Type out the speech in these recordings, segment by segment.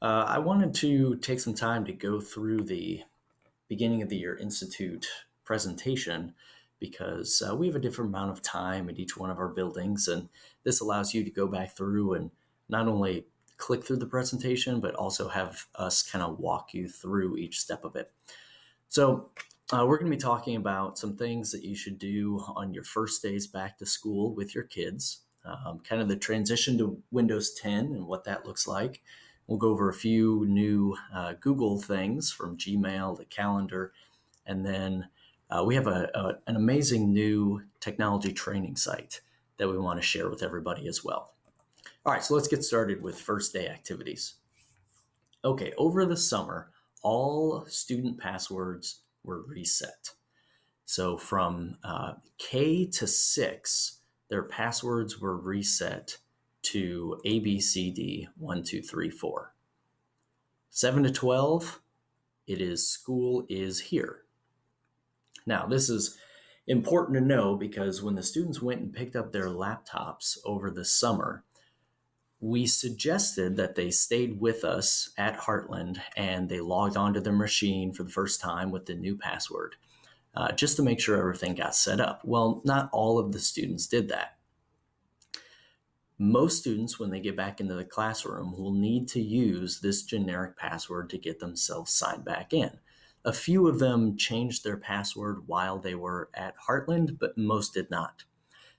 I wanted to take some time to go through the beginning of the year Institute presentation because we have a different amount of time at each one of our buildings, and this allows you to go back through and not only click through the presentation, but also have us kind of walk you through each step of it. So we're going to be talking about some things that you should do on your first days back to school with your kids, kind of the transition to Windows 10 and what that looks like. We'll go over a few new Google things from Gmail to Calendar, and then we have an amazing new technology training site that we want to share with everybody as well. All right, so let's get started with first day activities. Okay, over the summer, all student passwords were reset. So from K to 6, their passwords were reset to ABCD 1, 2, 3, 4. 7 to 12, it is school is here. Now, this is important to know because when the students went and picked up their laptops over the summer, we suggested that they stayed with us at Heartland and they logged onto their machine for the first time with the new password, just to make sure everything got set up. Well, not all of the students did that. Most students, when they get back into the classroom, will need to use this generic password to get themselves signed back in. A few of them changed their password while they were at Heartland, but most did not.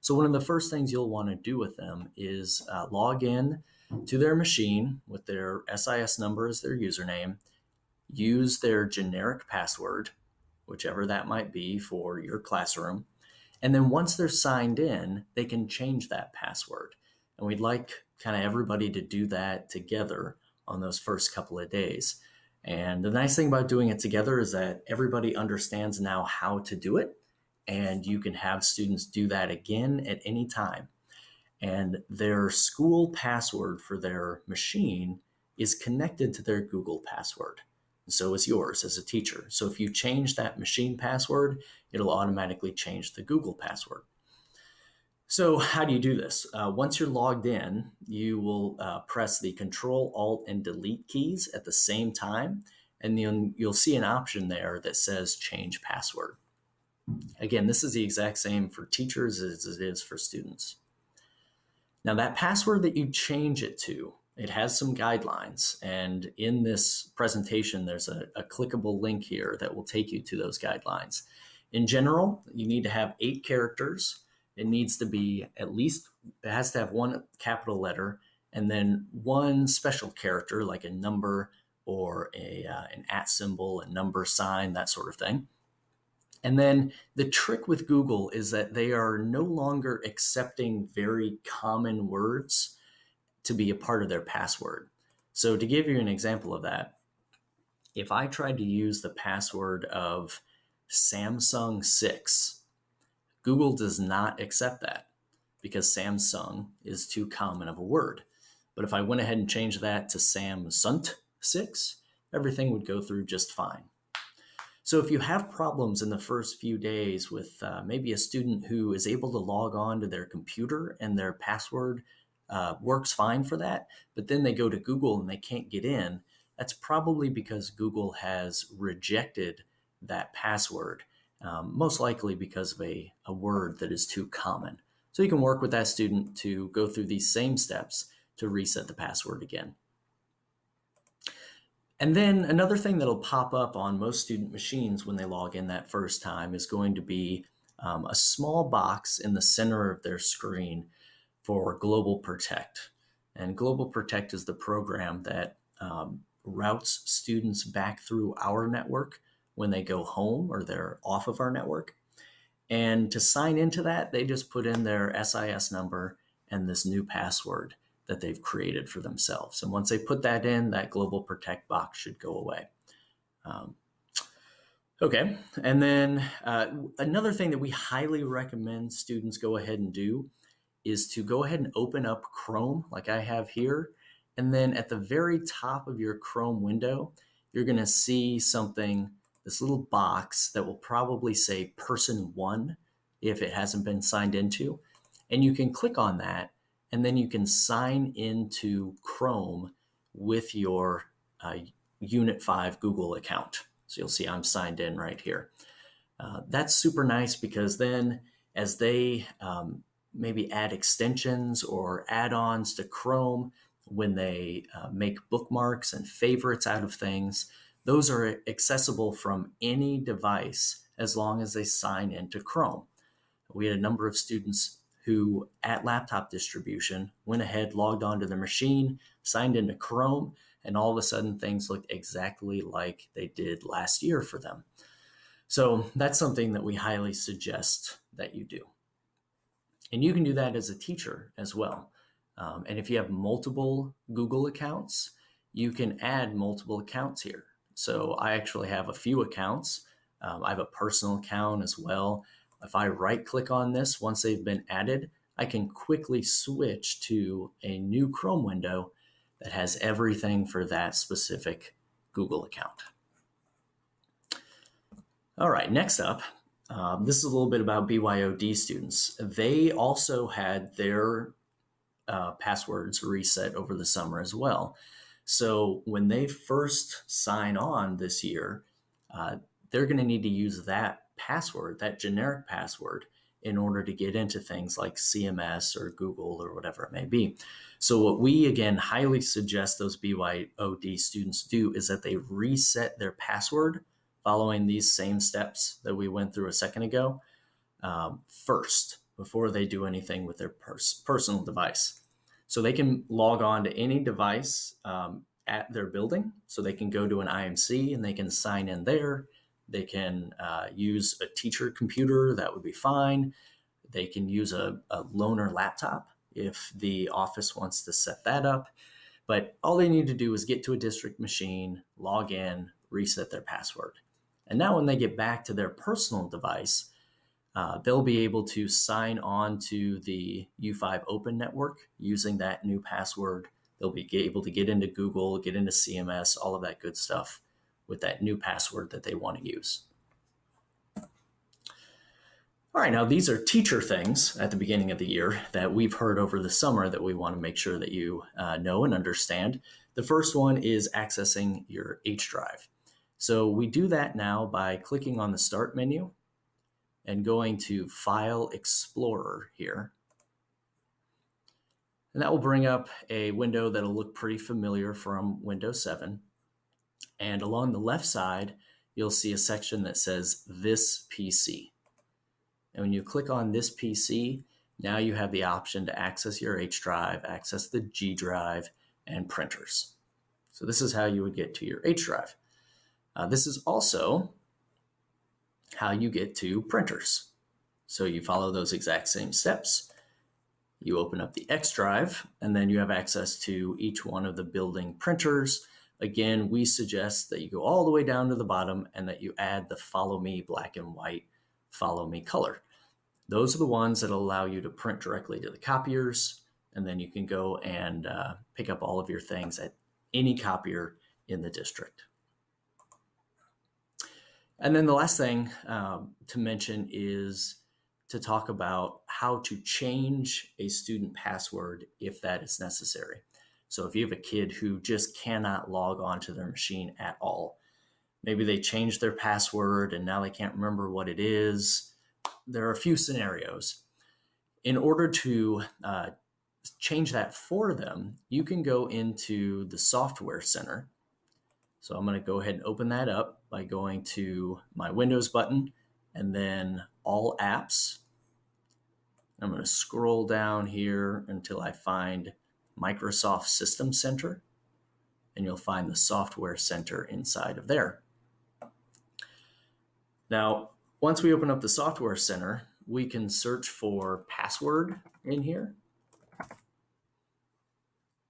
So one of the first things you'll want to do with them is log in to their machine with their SIS number as their username, use their generic password, whichever that might be for your classroom, and then once they're signed in, they can change that password. And we'd like kind of everybody to do that together on those first couple of days. And the nice thing about doing it together is that everybody understands now how to do it, and you can have students do that again at any time. And their school password for their machine is connected to their Google password. So is yours as a teacher. So if you change that machine password, it'll automatically change the Google password. So how do you do this? Once you're logged in, you will press the Control, Alt, and Delete keys at the same time, and then you'll see an option there that says Change Password. Again, this is the exact same for teachers as it is for students. Now, that password that you change it to, it has some guidelines, and in this presentation, there's a clickable link here that will take you to those guidelines. In general, you need to have 8 characters. It needs to be it has to have one capital letter and then one special character like a number or an @ symbol, a number sign, that sort of thing. And then the trick with Google is that they are no longer accepting very common words to be a part of their password. So to give you an example of that, if I tried to use the password of Samsung 6, Google does not accept that because Samsung is too common of a word. But if I went ahead and changed that to Samsunt 6, everything would go through just fine. So if you have problems in the first few days with maybe a student who is able to log on to their computer and their password works fine for that, but then they go to Google and they can't get in, that's probably because Google has rejected that password. Most likely because of a word that is too common. So you can work with that student to go through these same steps to reset the password again. And then another thing that'll pop up on most student machines when they log in that first time is going to be a small box in the center of their screen for Global Protect. And Global Protect is the program that routes students back through our network when they go home or they're off of our network. And to sign into that, they just put in their SIS number and this new password that they've created for themselves. And once they put that in, that Global Protect box should go away. Okay, and then another thing that we highly recommend students go ahead and do is to go ahead and open up Chrome like I have here. And then at the very top of your Chrome window, you're going to see something, this little box that will probably say person 1 if it hasn't been signed into. And you can click on that, and then you can sign into Chrome with your Unit 5 Google account. So you'll see I'm signed in right here. That's super nice because then as they maybe add extensions or add-ons to Chrome, when they make bookmarks and favorites out of things, those are accessible from any device as long as they sign into Chrome. We had a number of students who at laptop distribution went ahead, logged onto their machine, signed into Chrome, and all of a sudden things looked exactly like they did last year for them. So that's something that we highly suggest that you do. And you can do that as a teacher as well. And if you have multiple Google accounts, you can add multiple accounts here. So I actually have a few accounts. I have a personal account as well. If I right click on this, once they've been added, I can quickly switch to a new Chrome window that has everything for that specific Google account. All right, next up, this is a little bit about BYOD students. They also had their passwords reset over the summer as well. So when they first sign on this year, they're going to need to use that password, that generic password, in order to get into things like CMS or Google or whatever it may be. So what we, again, highly suggest those BYOD students do is that they reset their password following these same steps that we went through a second ago first, before they do anything with their personal device. So they can log on to any device at their building. So they can go to an IMC and they can sign in there. They can use a teacher computer, that would be fine. They can use a loaner laptop if the office wants to set that up. But all they need to do is get to a district machine, log in, reset their password. And now when they get back to their personal device, they'll be able to sign on to the U5 Open Network using that new password. They'll be able to get into Google, get into CMS, all of that good stuff with that new password that they want to use. All right, now these are teacher things at the beginning of the year that we've heard over the summer that we want to make sure that you know and understand. The first one is accessing your H drive. So we do that now by clicking on the Start menu and going to File Explorer here. And that will bring up a window that'll look pretty familiar from Windows 7. And along the left side, you'll see a section that says This PC. And when you click on This PC, now you have the option to access your H drive, access the G drive, and printers. So this is how you would get to your H drive. This is also how you get to printers. So you follow those exact same steps. You open up the X drive, and then you have access to each one of the building printers. Again, we suggest that you go all the way down to the bottom and that you add the Follow Me black and white, Follow Me color. Those are the ones that allow you to print directly to the copiers, and then you can go and pick up all of your things at any copier in the district. And then the last thing to mention is to talk about how to change a student password if that is necessary. So if you have a kid who just cannot log onto their machine at all, maybe they changed their password and now they can't remember what it is. There are a few scenarios. In order to change that for them, you can go into the Software Center. So I'm going to go ahead and open that up by going to my Windows button and then All Apps. I'm going to scroll down here until I find Microsoft System Center, and you'll find the Software Center inside of there. Now, once we open up the Software Center, we can search for password in here,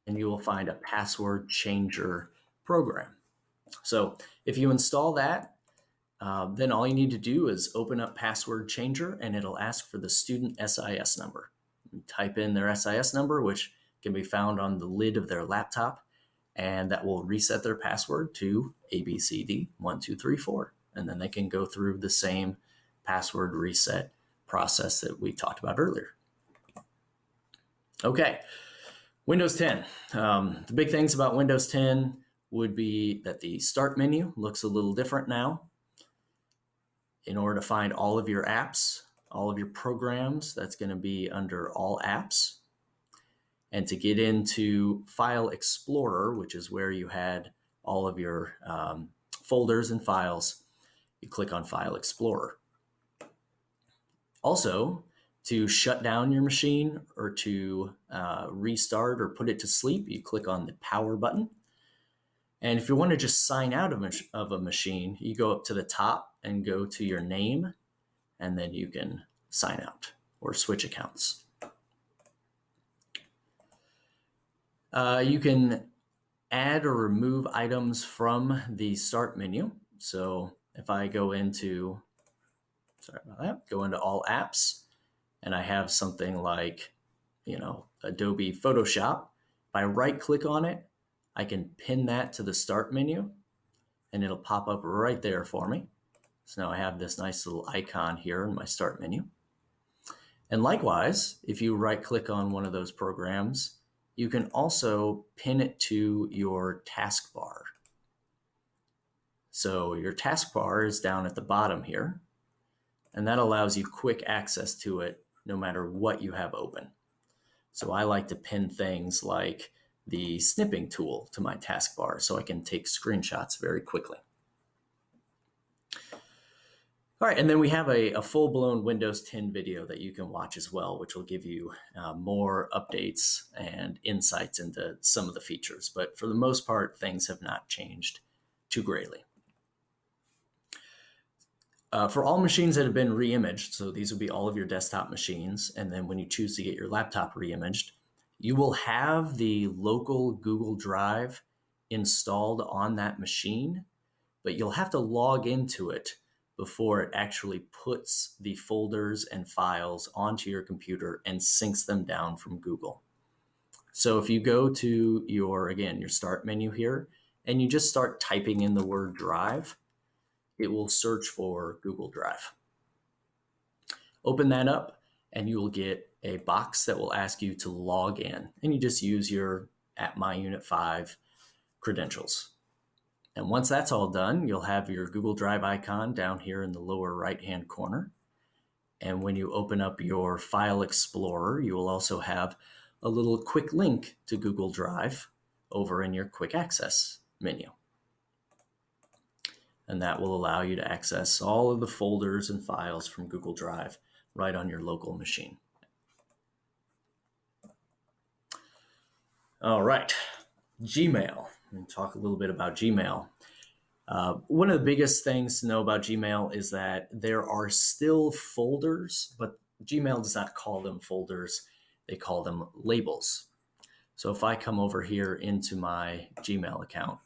and you will find a password changer program. So if you install that, then all you need to do is open up Password Changer, and it'll ask for the student SIS number. You type in their SIS number, which can be found on the lid of their laptop, and that will reset their password to ABCD1234. And then they can go through the same password reset process that we talked about earlier. Okay, Windows 10. The big things about Windows 10, would be that the Start menu looks a little different now. In order to find all of your apps, all of your programs, that's going to be under All Apps. And to get into File Explorer, which is where you had all of your folders and files, you click on File Explorer. Also, to shut down your machine or to restart or put it to sleep, you click on the Power button. And if you want to just sign out of a machine, you go up to the top and go to your name, and then you can sign out or switch accounts. You can add or remove items from the Start menu. So if I go into, go into All Apps, and I have something like, Adobe Photoshop. If I right-click on it, I can pin that to the Start menu, and it'll pop up right there for me. So now I have this nice little icon here in my Start menu. And likewise, if you right-click on one of those programs, you can also pin it to your taskbar. So your taskbar is down at the bottom here, and that allows you quick access to it no matter what you have open. So I like to pin things like the snipping tool to my taskbar so I can take screenshots very quickly. All right, and then we have a full-blown Windows 10 video that you can watch as well, which will give you more updates and insights into some of the features. But for the most part, things have not changed too greatly. For all machines that have been re-imaged, so these would be all of your desktop machines, and then when you choose to get your laptop re-imaged, you will have the local Google Drive installed on that machine, but you'll have to log into it before it actually puts the folders and files onto your computer and syncs them down from Google. So if you go to your Start menu here, and you just start typing in the word Drive, it will search for Google Drive. Open that up, and you will get a box that will ask you to log in, and you just use your @MyUnit5 credentials. And once that's all done, you'll have your Google Drive icon down here in the lower right-hand corner. And when you open up your File Explorer, you will also have a little quick link to Google Drive over in your Quick Access menu. And that will allow you to access all of the folders and files from Google Drive right on your local machine. All right, Gmail. Let me talk a little bit about Gmail. One of the biggest things to know about Gmail is that there are still folders, but Gmail does not call them folders. They call them labels. So if I come over here into my Gmail account,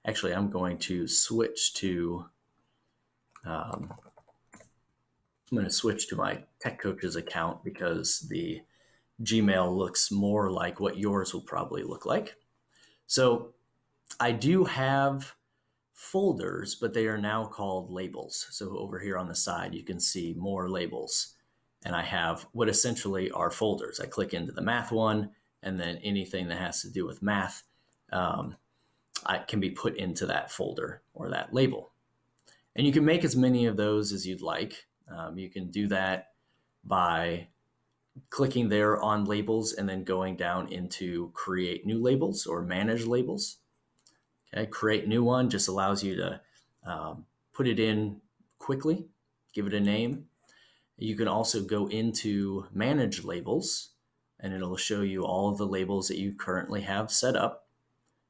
actually I'm going to switch to my Tech Coaches account because the Gmail looks more like what yours will probably look like. So I do have folders, but they are now called labels. So over here on the side, you can see more labels. And I have what essentially are folders. I click into the math one, and then anything that has to do with math can be put into that folder or that label. And you can make as many of those as you'd like. You can do that by clicking there on labels and then going down into create new labels or manage labels. Okay, create new one just allows you to put it in quickly, give it a name. You can also go into manage labels, and it'll show you all of the labels that you currently have set up.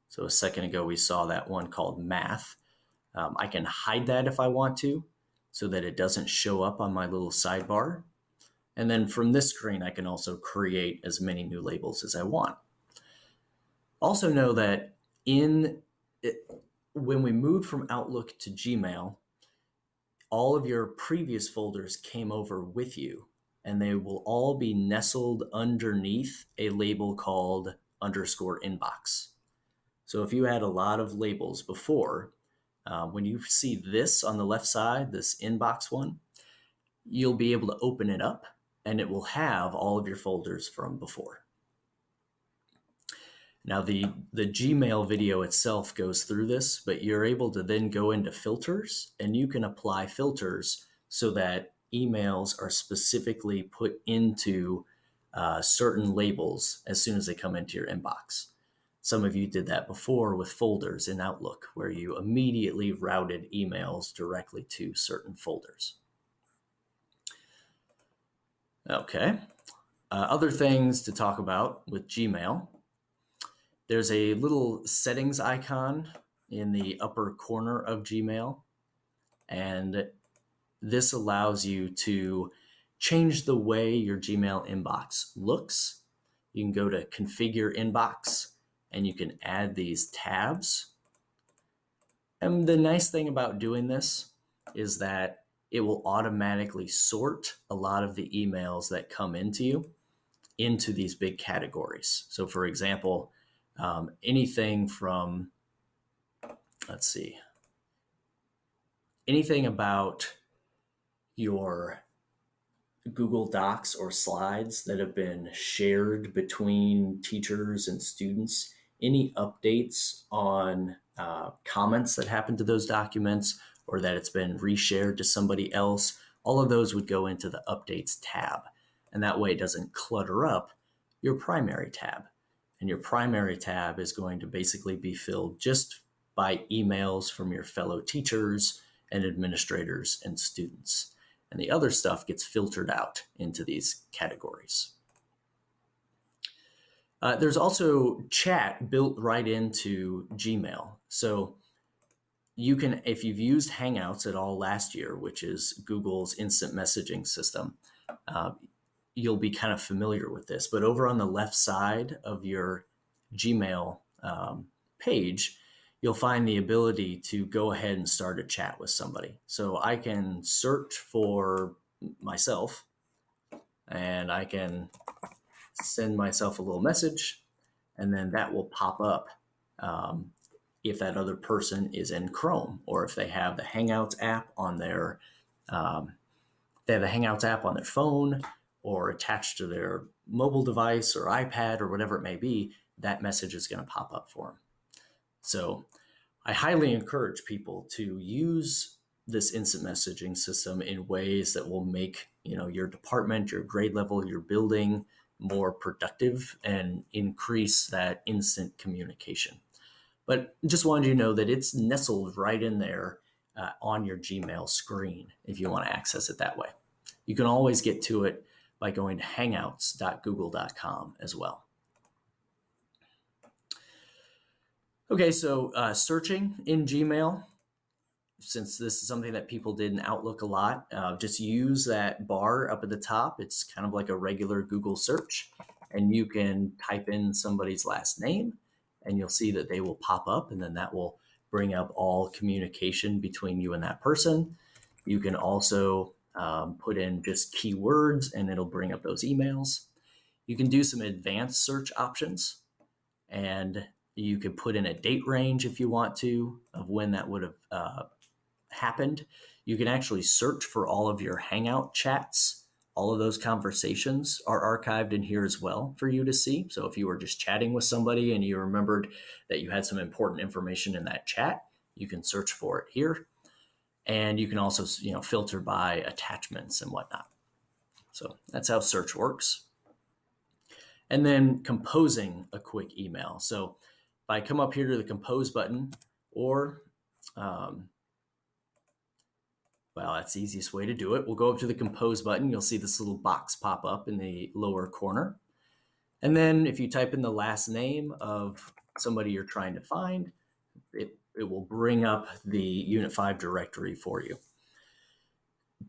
So a second ago, we saw that one called math. I can hide that if I want to so that it doesn't show up on my little sidebar. And then from this screen, I can also create as many new labels as I want. Also know that when we moved from Outlook to Gmail, all of your previous folders came over with you, and they will all be nestled underneath a label called _inbox. So if you had a lot of labels before, when you see this on the left side, this inbox one, you'll be able to open it up, and it will have all of your folders from before. Now, the Gmail video itself goes through this, but you're able to then go into filters, and you can apply filters so that emails are specifically put into certain labels as soon as they come into your inbox. Some of you did that before with folders in Outlook, where you immediately routed emails directly to certain folders. Okay. Other things to talk about with Gmail. There's a little settings icon in the upper corner of Gmail, and this allows you to change the way your Gmail inbox looks. You can go to Configure Inbox, and you can add these tabs. And the nice thing about doing this is that it will automatically sort a lot of the emails that come into you into these big categories. So for example, anything from, let's see, anything about your Google Docs or slides that have been shared between teachers and students, any updates on comments that happened to those documents or that it's been reshared to somebody else, all of those would go into the Updates tab. And that way it doesn't clutter up your primary tab. And your primary tab is going to basically be filled just by emails from your fellow teachers and administrators and students. And the other stuff gets filtered out into these categories. There's also chat built right into Gmail. So you can, if you've used Hangouts at all last year, which is Google's instant messaging system, you'll be kind of familiar with this. But over on the left side of your Gmail page, you'll find the ability to go ahead and start a chat with somebody. So I can search for myself, and I can send myself a little message, and then that will pop up if that other person is in Chrome, or if they have the Hangouts app on their phone or attached to their mobile device or iPad or whatever it may be. That message is going to pop up for them. So I highly encourage people to use this instant messaging system in ways that will make, your department, your grade level, your building more productive and increase that instant communication. But just wanted you to know that it's nestled right in there on your Gmail screen if you want to access it that way. You can always get to it by going to hangouts.google.com as well. Okay, so searching in Gmail, since this is something that people did in Outlook a lot, just use that bar up at the top. It's kind of like a regular Google search, and you can type in somebody's last name, and you'll see that they will pop up, and then that will bring up all communication between you and that person. You can also put in just keywords, and it'll bring up those emails. You can do some advanced search options, and you could put in a date range if you want to of when that would have happened. You can actually search for all of your Hangout chats. All of those conversations are archived in here as well for you to see. So if you were just chatting with somebody and you remembered that you had some important information in that chat, you can search for it here. And you can also, filter by attachments and whatnot. So that's how search works. And then composing a quick email. So if I come up here to the compose button, or that's the easiest way to do it. We'll go up to the compose button. You'll see this little box pop up in the lower corner. And then if you type in the last name of somebody you're trying to find, it will bring up the Unit 5 directory for you.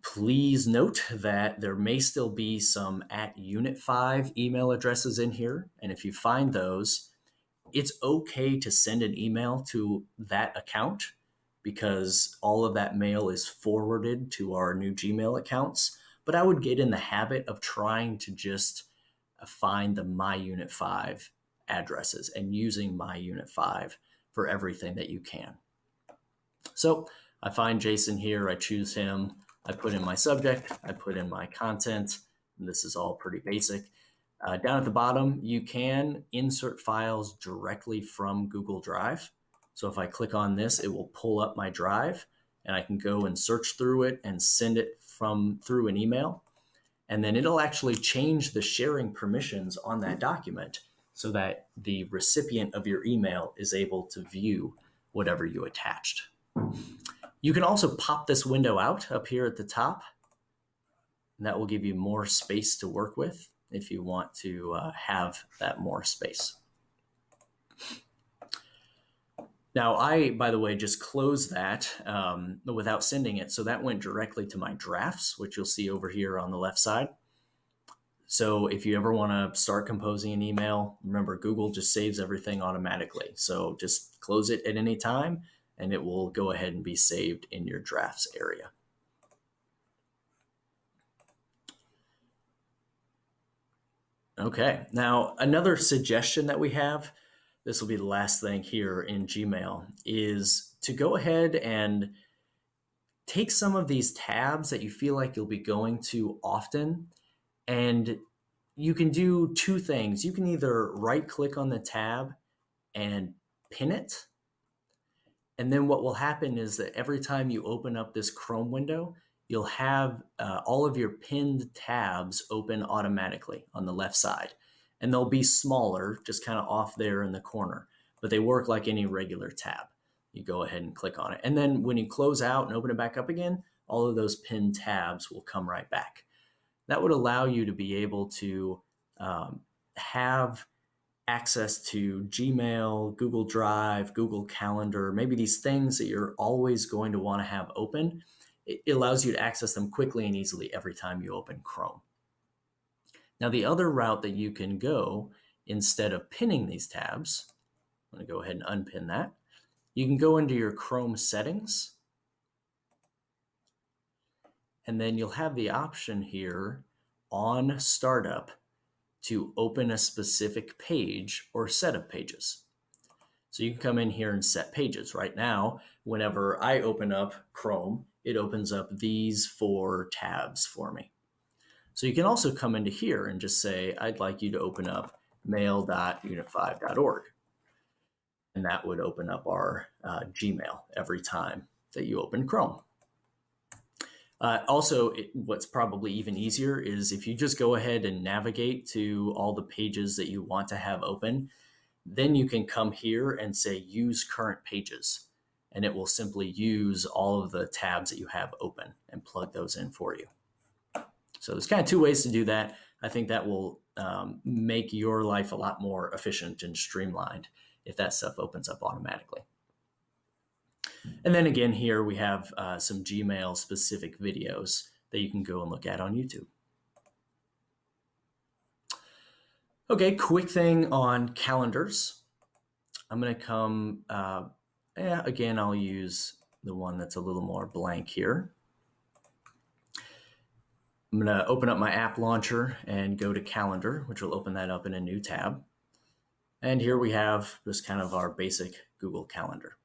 Please note that there may still be some @Unit 5 email addresses in here. And if you find those, it's okay to send an email to that account, because all of that mail is forwarded to our new Gmail accounts. But I would get in the habit of trying to just find the My Unit 5 addresses and using My Unit 5 for everything that you can. So I find Jason here, I choose him, I put in my subject, I put in my content, and this is all pretty basic. Down at the bottom, you can insert files directly from Google Drive. So if I click on this, it will pull up my drive and I can go and search through it and send it through an email. And then it'll actually change the sharing permissions on that document so that the recipient of your email is able to view whatever you attached. You can also pop this window out up here at the top, and that will give you more space to work with if you want to have that more space. Now, I, by the way, just closed that without sending it. So that went directly to my drafts, which you'll see over here on the left side. So if you ever want to start composing an email, remember Google just saves everything automatically. So just close it at any time and it will go ahead and be saved in your drafts area. Okay, now another suggestion that we have, this will be the last thing here in Gmail, is to go ahead and take some of these tabs that you feel like you'll be going to often, and you can do two things. You can either right click on the tab and pin it, and then what will happen is that every time you open up this Chrome window, you'll have all of your pinned tabs open automatically on the left side. And they'll be smaller, just kind of off there in the corner, but they work like any regular tab. You go ahead and click on it. And then when you close out and open it back up again, all of those pinned tabs will come right back. That would allow you to be able to have access to Gmail, Google Drive, Google Calendar, maybe these things that you're always going to want to have open. It allows you to access them quickly and easily every time you open Chrome. Now, the other route that you can go, instead of pinning these tabs, I'm going to go ahead and unpin that. You can go into your Chrome settings, and then you'll have the option here on startup to open a specific page or set of pages. So you can come in here and set pages. Right now, whenever I open up Chrome, it opens up these 4 tabs for me. So you can also come into here and just say, I'd like you to open up mail.unit5.org. And that would open up our Gmail every time that you open Chrome. Also, what's probably even easier is if you just go ahead and navigate to all the pages that you want to have open, then you can come here and say use current pages, and it will simply use all of the tabs that you have open and plug those in for you. So there's kind of 2 ways to do that. I think that will make your life a lot more efficient and streamlined if that stuff opens up automatically. And then again, here we have some Gmail specific videos that you can go and look at on YouTube. Okay, quick thing on calendars. I'm going to come, again, I'll use the one that's a little more blank here. I'm going to open up my app launcher and go to Calendar, which will open that up in a new tab. And here we have just kind of our basic Google Calendar.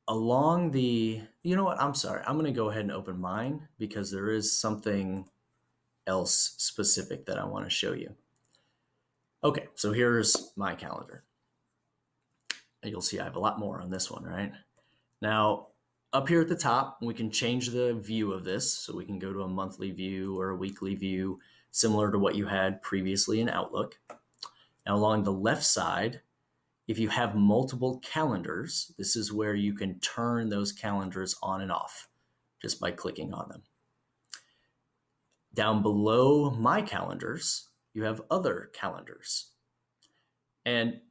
Along the, you know what, I'm sorry, I'm going to go ahead and open mine because there is something else specific that I want to show you. Okay, so here's my calendar. And you'll see I have a lot more on this one, right? Now, up here at the top, we can change the view of this. So we can go to a monthly view or a weekly view, similar to what you had previously in Outlook. Now, along the left side, if you have multiple calendars, this is where you can turn those calendars on and off just by clicking on them. Down below my calendars, you have other calendars. And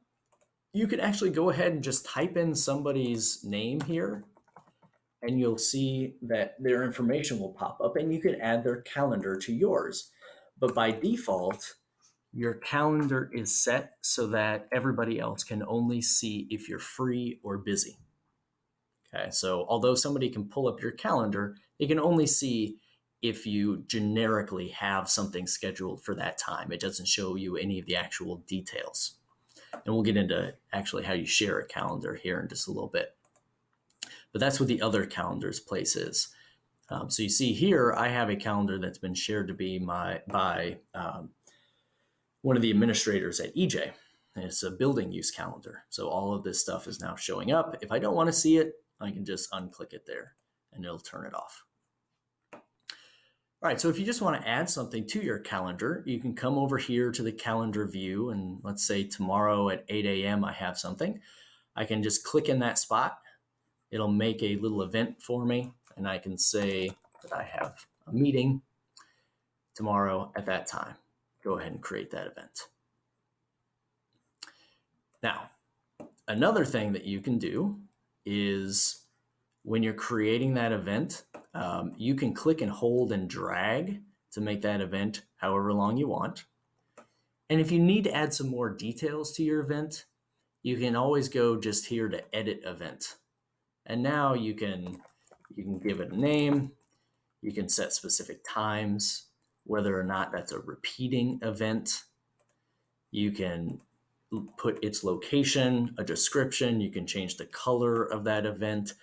you can actually go ahead and just type in somebody's name here, and you'll see that their information will pop up, and you can add their calendar to yours. But by default, your calendar is set so that everybody else can only see if you're free or busy. Okay, so although somebody can pull up your calendar, they can only see if you generically have something scheduled for that time. It doesn't show you any of the actual details. And we'll get into actually how you share a calendar here in just a little bit. But that's what the other calendars place is. So you see here, I have a calendar that's been shared to be by one of the administrators at EJ. It's a building use calendar. So all of this stuff is now showing up. If I don't want to see it, I can just unclick it there and it'll turn it off. All right, so if you just want to add something to your calendar, you can come over here to the calendar view, and let's say tomorrow at 8 a.m. I have something. I can just click in that spot. It'll make a little event for me, and I can say that I have a meeting tomorrow at that time. Go ahead and create that event. Now, another thing that you can do is when you're creating that event, you can click and hold and drag to make that event however long you want. And if you need to add some more details to your event, you can always go just here to edit event. And now you can give it a name. You can set specific times, whether or not that's a repeating event. You can put its location, a description. You can change the color of that event.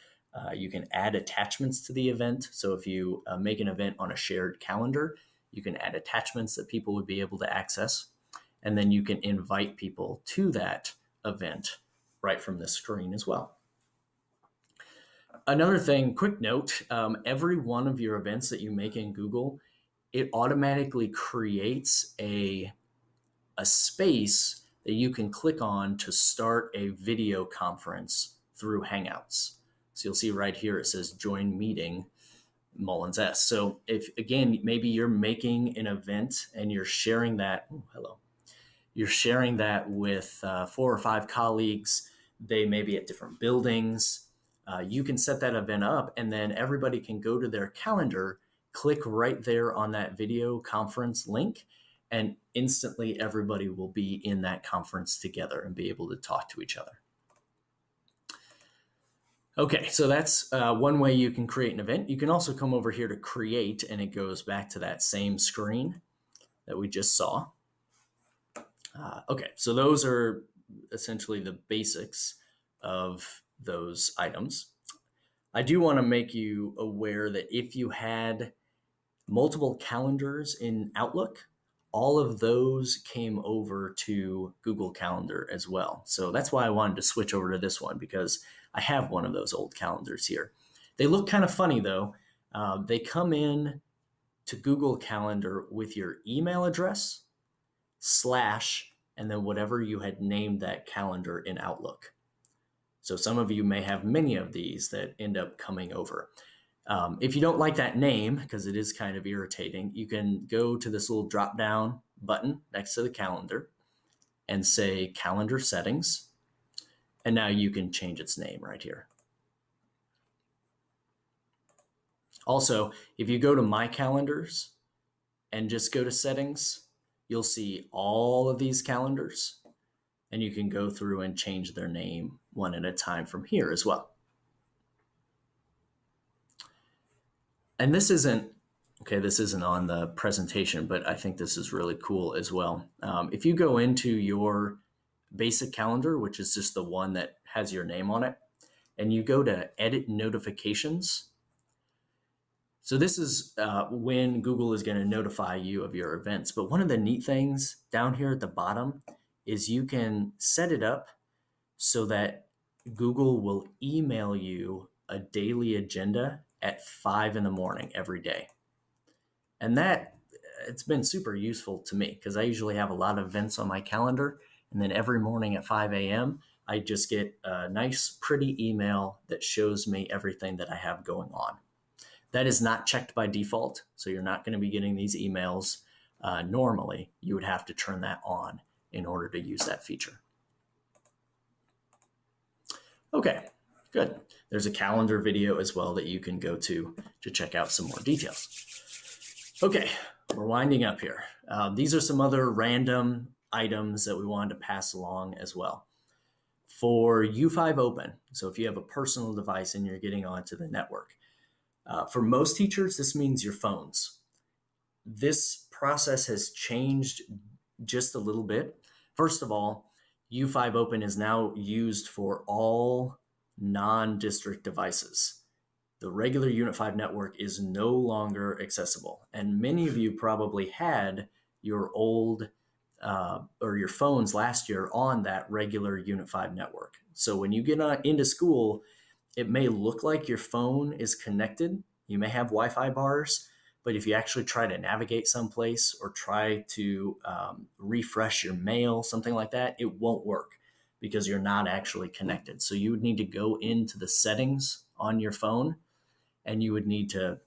You can add attachments to the event. So if you make an event on a shared calendar, you can add attachments that people would be able to access. And then you can invite people to that event right from this screen as well. Another thing, quick note, every one of your events that you make in Google, it automatically creates a space that you can click on to start a video conference through Hangouts. So you'll see right here, it says join meeting Mullins S. So if, again, maybe you're making an event and you're sharing that, you're sharing that with 4 or 5 colleagues, they may be at different buildings. You can set that event up, and then everybody can go to their calendar, click right there on that video conference link, and instantly everybody will be in that conference together and be able to talk to each other. Okay, so that's one way you can create an event. You can also come over here to create, and it goes back to that same screen that we just saw. Okay, so those are essentially the basics of those items. I do want to make you aware that if you had multiple calendars in Outlook, all of those came over to Google Calendar as well. So that's why I wanted to switch over to this one, because I have one of those old calendars here. They look kind of funny though. They come in to Google Calendar with your email address / and then whatever you had named that calendar in Outlook. So some of you may have many of these that end up coming over. If you don't like that name, because it is kind of irritating, you can go to this little drop-down button next to the calendar and say calendar settings. And now you can change its name right here. Also, if you go to My Calendars and just go to settings, you'll see all of these calendars, and you can go through and change their name one at a time from here as well. And this isn't on the presentation, but I think this is really cool as well. If you go into your basic calendar, which is just the one that has your name on it, and you go to edit notifications. So this is when Google is going to notify you of your events. But one of the neat things down here at the bottom is you can set it up so that Google will email you a daily agenda at 5 in the morning every day. And that, it's been super useful to me because I usually have a lot of events on my calendar. And then every morning at 5 a.m., I just get a nice, pretty email that shows me everything that I have going on. That is not checked by default, so you're not going to be getting these emails. Normally, you would have to turn that on in order to use that feature. Okay, good. There's a calendar video as well that you can go to check out some more details. Okay, we're winding up here. These are some other random items that we wanted to pass along as well. For U5 Open, so if you have a personal device and you're getting onto the network, for most teachers, this means your phones. This process has changed just a little bit. First of all, U5 Open is now used for all non-district devices. The regular Unit 5 network is no longer accessible. And many of you probably had your old or your phones last year on that regular Unit 5 network. So when you get into school, it may look like your phone is connected. You may have Wi-Fi bars, but if you actually try to navigate someplace or try to refresh your mail, something like that, it won't work because you're not actually connected. So you would need to go into the settings on your phone, and you would need to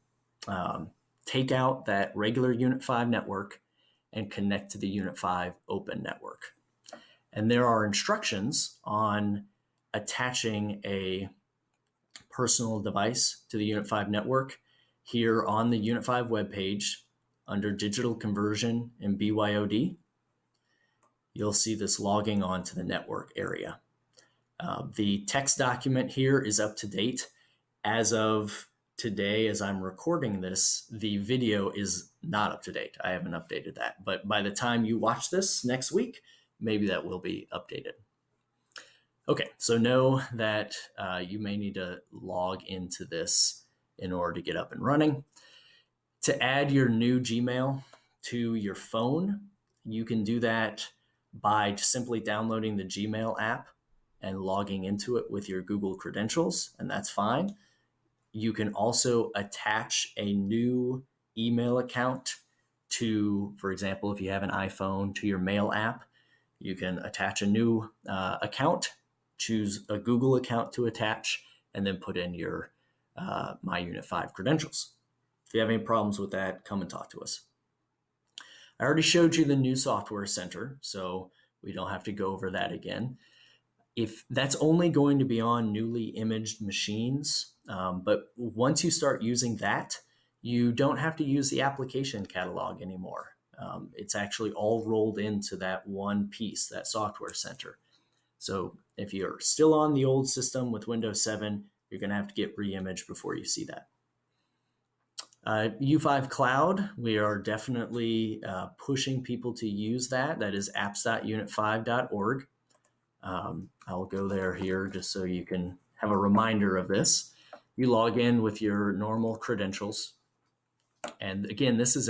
take out that regular Unit 5 network and connect to the Unit 5 open network. And there are instructions on attaching a personal device to the Unit 5 network here on the Unit 5 webpage under Digital Conversion and BYOD. You'll see this logging onto the network area. The text document here is up to date. As of today, as I'm recording this, the video is not up to date. I haven't updated that. But by the time you watch this next week, maybe that will be updated. Okay, so know that you may need to log into this in order to get up and running. To add your new Gmail to your phone, you can do that by simply downloading the Gmail app and logging into it with your Google credentials, and that's fine. You can also attach a new email account to, for example, if you have an iPhone, to your Mail app. You can attach a new account, choose a Google account to attach, and then put in your My Unit 5 credentials. If you have any problems with that, come and talk to us. I already showed you the new software center, so we don't have to go over that again. If that's only going to be on newly imaged machines, but once you start using that, you don't have to use the application catalog anymore. It's actually all rolled into that one piece, that software center. So if you're still on the old system with Windows 7, you're going to have to get re-imaged before you see that. U5 Cloud, we are definitely pushing people to use that. That is apps.unit5.org. I'll go there here just so you can have a reminder of this. You log in with your normal credentials. And again, it's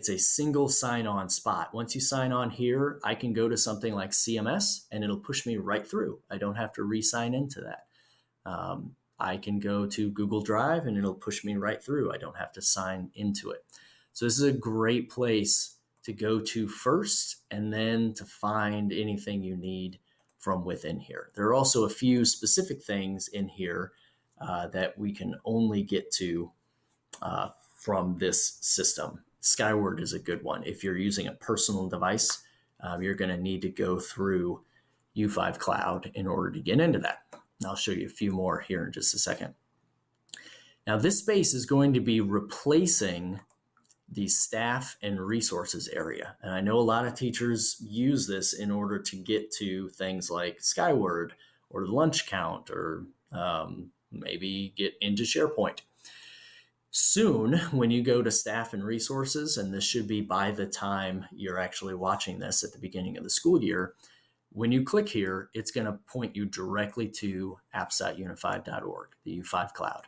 a single sign-on spot. Once you sign on here, I can go to something like CMS and it'll push me right through. I don't have to re-sign into that. I can go to Google Drive and it'll push me right through. I don't have to sign into it. So this is a great place to go to first and then to find anything you need from within here. There are also a few specific things in here that we can only get to from this system. Skyward is a good one. If you're using a personal device, you're going to need to go through U5 Cloud in order to get into that. And I'll show you a few more here in just a second. Now, this space is going to be replacing the staff and resources area. And I know a lot of teachers use this in order to get to things like Skyward or lunch count or maybe get into SharePoint. Soon, when you go to staff and resources, and this should be by the time you're actually watching this at the beginning of the school year, when you click here, it's going to point you directly to apps.unit5.org, the U5 Cloud.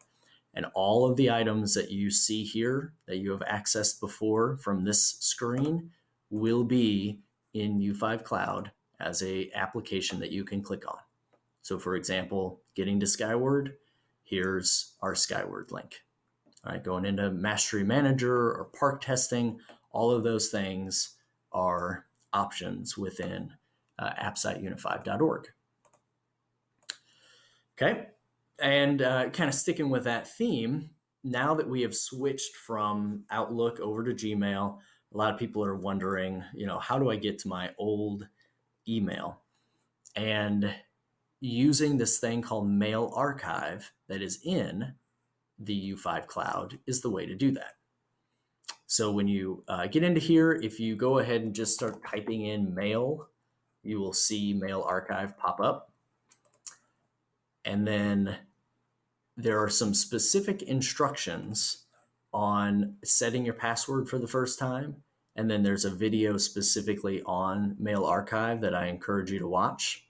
And all of the items that you see here that you have accessed before from this screen will be in U5 Cloud as an application that you can click on. So for example, getting to Skyward, here's our Skyward link. All right, going into Mastery Manager or Park Testing, all of those things are options within apps.unit5.org. Okay, and kind of sticking with that theme, now that we have switched from Outlook over to Gmail, a lot of people are wondering, how do I get to my old email? And using this thing called Mail Archive that is in the U5 Cloud is the way to do that. So when you get into here, if you go ahead and just start typing in mail, you will see Mail Archive pop up. And then there are some specific instructions on setting your password for the first time. And then there's a video specifically on Mail Archive that I encourage you to watch.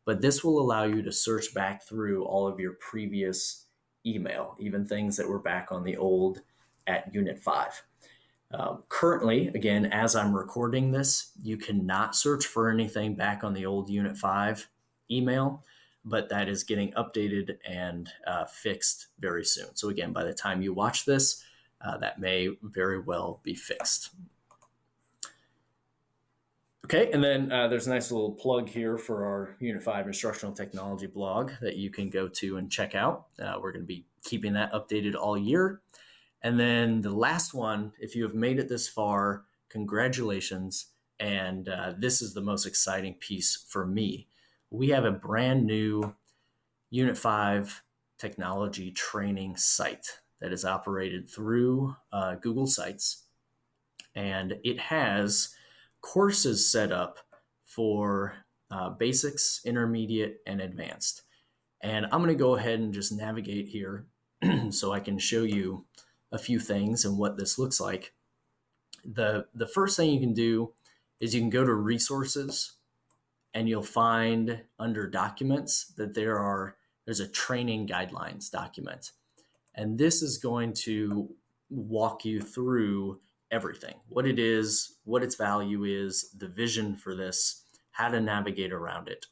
But this will allow you to search back through all of your previous email, even things that were back on the old at Unit 5. Currently, again, as I'm recording this, you cannot search for anything back on the old Unit 5 email, but that is getting updated and fixed very soon. So again, by the time you watch this, that may very well be fixed. Okay, and then there's a nice little plug here for our Unit 5 Instructional Technology blog that you can go to and check out. We're going to be keeping that updated all year. And then the last one, if you have made it this far, congratulations. And this is the most exciting piece for me. We have a brand new Unit 5 technology training site that is operated through Google Sites. And it has courses set up for basics, intermediate, and advanced. And I'm going to go ahead and just navigate here so I can show you a few things and what this looks like. The first thing you can do is you can go to resources and you'll find under documents that there's a training guidelines document. And this is going to walk you through everything, what it is, what its value is, the vision for this, how to navigate around it.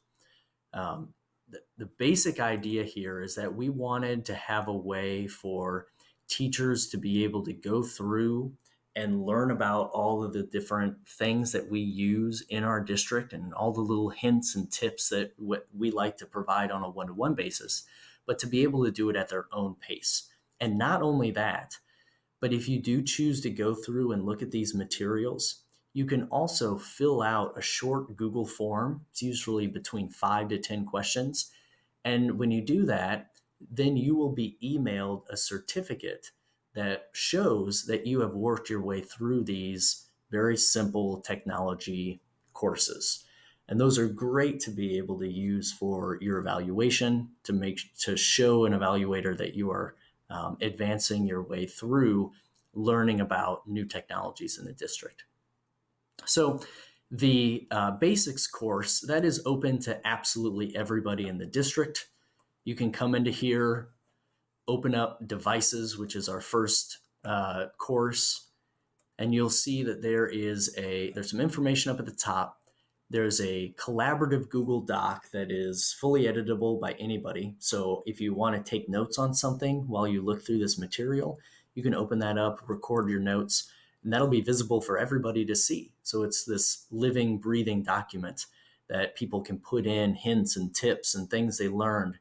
The basic idea here is that we wanted to have a way for teachers to be able to go through and learn about all of the different things that we use in our district and all the little hints and tips that we like to provide on a one-to-one basis, but to be able to do it at their own pace. And not only that, but if you do choose to go through and look at these materials, you can also fill out a short Google form. It's usually between 5 to 10 questions. And when you do that, then you will be emailed a certificate that shows that you have worked your way through these very simple technology courses. And those are great to be able to use for your evaluation to show an evaluator that you are advancing your way through learning about new technologies in the district. So the basics course, that is open to absolutely everybody in the district. You can come into here, open up devices, which is our first course, and you'll see that there's some information up at the top. There's a collaborative Google Doc that is fully editable by anybody. So if you want to take notes on something while you look through this material, you can open that up, record your notes, and that'll be visible for everybody to see. So it's this living, breathing document that people can put in hints and tips and things they learned.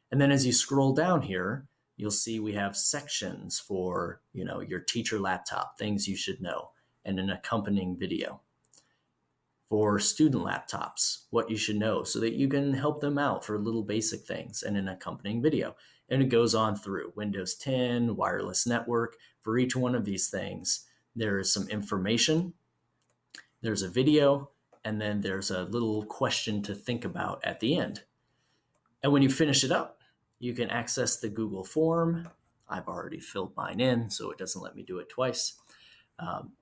And then as you scroll down here, you'll see we have sections for, your teacher laptop, things you should know, and an accompanying video. For student laptops, what you should know so that you can help them out for little basic things and an accompanying video. And it goes on through Windows 10, wireless network. For each one of these things, there is some information, there's a video, and then there's a little question to think about at the end. And when you finish it up, you can access the Google form. I've already filled mine in, so it doesn't let me do it twice.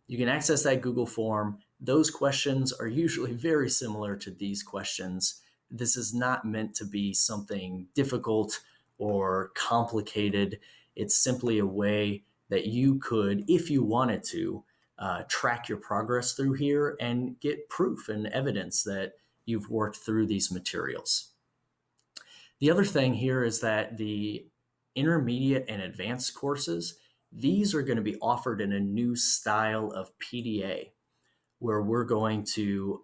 You can access that Google form. Those questions are usually very similar to these questions. This is not meant to be something difficult or complicated. It's simply a way that you could, if you wanted to, track your progress through here and get proof and evidence that you've worked through these materials. The other thing here is that the intermediate and advanced courses, these are going to be offered in a new style of PDA, where we're going to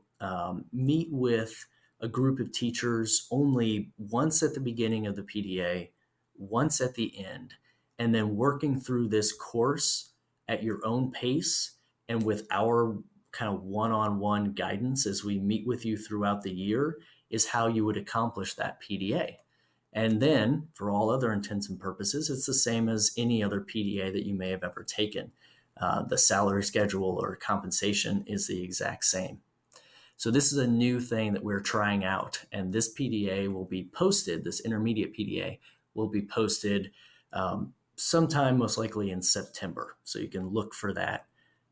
meet with a group of teachers only once at the beginning of the PDA, once at the end, and then working through this course at your own pace and with our kind of one-on-one guidance as we meet with you throughout the year is how you would accomplish that PDA. And then, for all other intents and purposes, it's the same as any other PDA that you may have ever taken. The salary schedule or compensation is the exact same. So this is a new thing that we're trying out, and this PDA will be posted, this intermediate PDA will be posted sometime most likely in September. So you can look for that.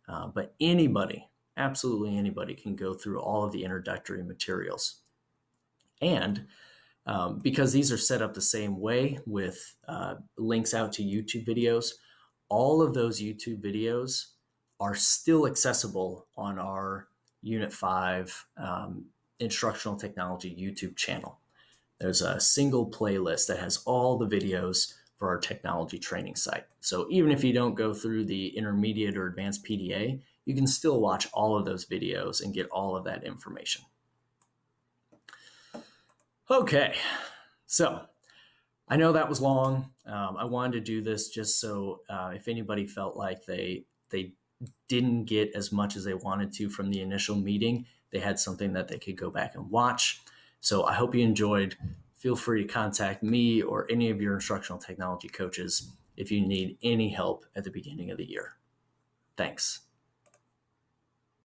But anybody, absolutely anybody, can go through all of the introductory materials. And because these are set up the same way with links out to YouTube videos, all of those YouTube videos are still accessible on our Unit 5 Instructional Technology YouTube channel. There's a single playlist that has all the videos for our technology training site. So even if you don't go through the intermediate or advanced PDA, you can still watch all of those videos and get all of that information. Okay, so I know that was long. I wanted to do this just so if anybody felt like they didn't get as much as they wanted to from the initial meeting, they had something that they could go back and watch. So I hope you enjoyed. Feel free to contact me or any of your instructional technology coaches if you need any help at the beginning of the year. Thanks.